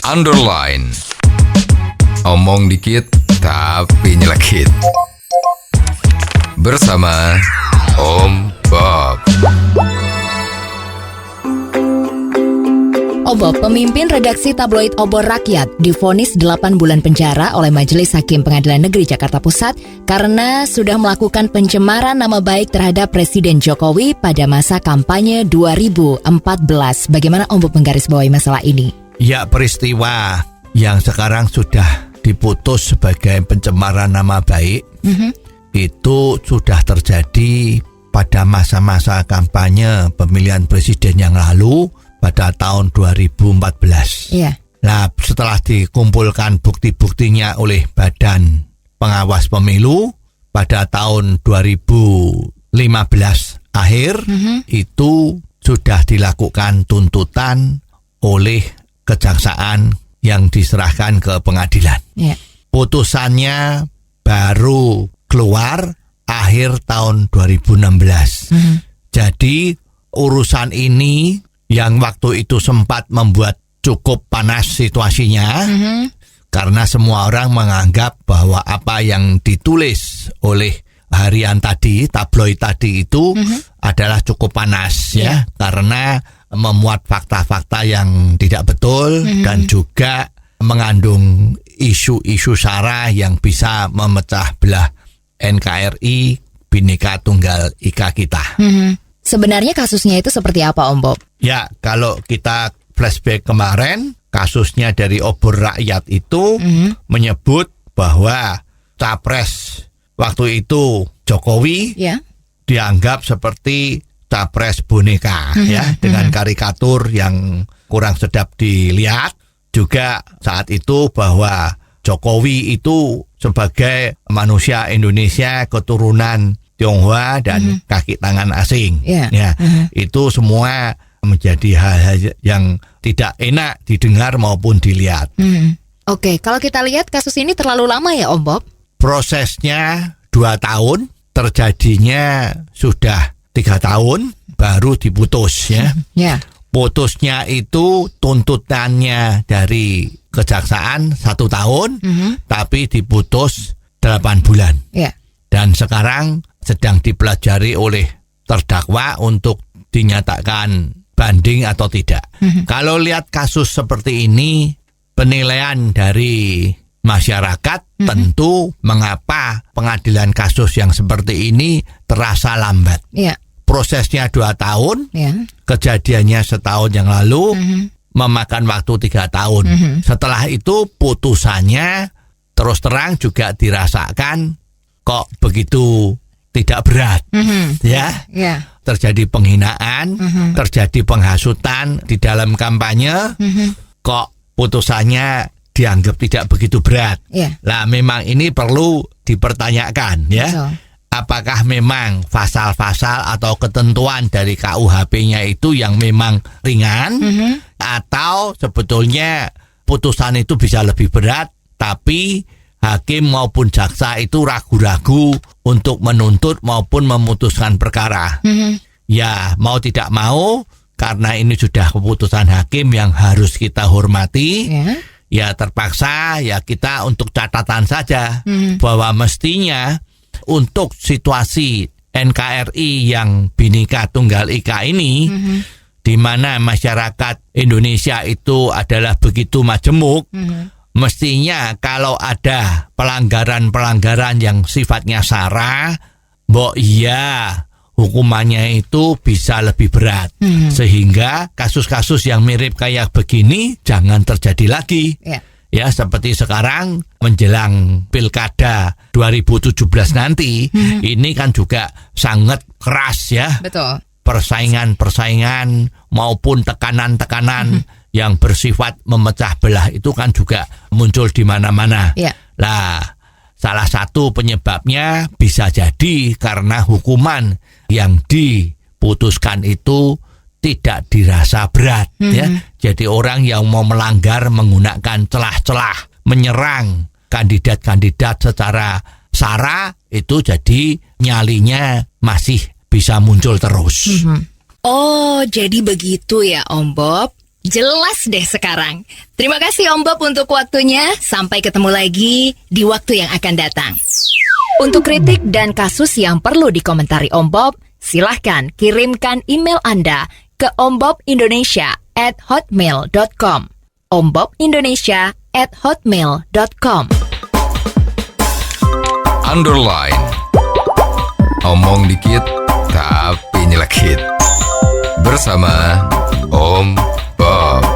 underline. Omong dikit tapi nyelekit. Bersama Om Bob. Bob, pemimpin redaksi tabloid Obor Rakyat, divonis 8 bulan penjara oleh Majelis Hakim Pengadilan Negeri Jakarta Pusat karena sudah melakukan pencemaran nama baik terhadap Presiden Jokowi pada masa kampanye 2014. Bagaimana Om Bob menggarisbawahi masalah ini? Ya, peristiwa yang sekarang sudah diputus sebagai pencemaran nama baik itu sudah terjadi pada masa-masa kampanye pemilihan presiden yang lalu pada tahun 2014. Iya. Nah, setelah dikumpulkan bukti-buktinya oleh Badan Pengawas Pemilu pada tahun 2015 akhir, itu sudah dilakukan tuntutan oleh kejaksaan yang diserahkan ke pengadilan. Iya. Putusannya baru keluar akhir tahun 2016. Jadi urusan ini yang waktu itu sempat membuat cukup panas situasinya, karena semua orang menganggap bahwa apa yang ditulis oleh harian tadi, tabloid tadi itu adalah cukup panas ya, karena memuat fakta-fakta yang tidak betul dan juga mengandung isu-isu sara yang bisa memecah belah NKRI Bhinneka Tunggal Ika kita. Sebenarnya kasusnya itu seperti apa Om Bob? Ya, kalau kita flashback kemarin, kasusnya dari Obor Rakyat itu menyebut bahwa capres waktu itu Jokowi dianggap seperti capres boneka ya, dengan karikatur yang kurang sedap dilihat. Juga saat itu bahwa Jokowi itu sebagai manusia Indonesia keturunan Tionghoa dan kaki tangan asing. Ya, itu semua menjadi hal-hal yang tidak enak didengar maupun dilihat. Oke, kalau kita lihat kasus ini terlalu lama ya Om Bob? Prosesnya 2 tahun, terjadinya sudah 3 tahun, baru diputus ya. Putusnya itu tuntutannya dari kejaksaan 1 tahun, tapi diputus 8 bulan. Dan sekarang sedang dipelajari oleh terdakwa untuk dinyatakan banding atau tidak. Kalau lihat kasus seperti ini, penilaian dari masyarakat tentu mengapa pengadilan kasus yang seperti ini terasa lambat. Prosesnya 2 tahun, kejadiannya setahun yang lalu, memakan waktu 3 tahun. Setelah itu putusannya terus terang juga dirasakan kok begitu tidak berat, terjadi penghinaan, terjadi penghasutan di dalam kampanye, kok putusannya dianggap tidak begitu berat. Lah memang ini perlu dipertanyakan ya. Apakah memang pasal-pasal atau ketentuan dari KUHP-nya itu yang memang ringan, atau sebetulnya putusan itu bisa lebih berat, tapi hakim maupun jaksa itu ragu-ragu untuk menuntut maupun memutuskan perkara. Ya, mau tidak mau, karena ini sudah keputusan hakim yang harus kita hormati, ya terpaksa ya kita untuk catatan saja bahwa mestinya untuk situasi NKRI yang Bhinneka Tunggal Ika ini, di mana masyarakat Indonesia itu adalah begitu majemuk, mestinya kalau ada pelanggaran-pelanggaran yang sifatnya sara, hukumannya itu bisa lebih berat. Sehingga kasus-kasus yang mirip kayak begini jangan terjadi lagi. Ya, seperti sekarang menjelang Pilkada 2017 nanti, ini kan juga sangat keras ya. Betul. Persaingan-persaingan maupun tekanan-tekanan yang bersifat memecah belah itu kan juga muncul di mana-mana. Lah, salah satu penyebabnya bisa jadi karena hukuman yang diputuskan itu tidak dirasa berat ya. Jadi orang yang mau melanggar menggunakan celah-celah menyerang kandidat-kandidat secara sara itu jadi nyalinya masih bisa muncul terus. Oh, jadi begitu ya Om Bob. jelas deh sekarang. Terima kasih Om Bob untuk waktunya. Sampai ketemu lagi di waktu yang akan datang. Untuk kritik dan kasus yang perlu dikomentari Om Bob, silahkan kirimkan email Anda ke ombobindonesia@hotmail.com. ombobindonesia@hotmail.com. Underline. Omong dikit tapi nyelekit. Bersama Om Bob.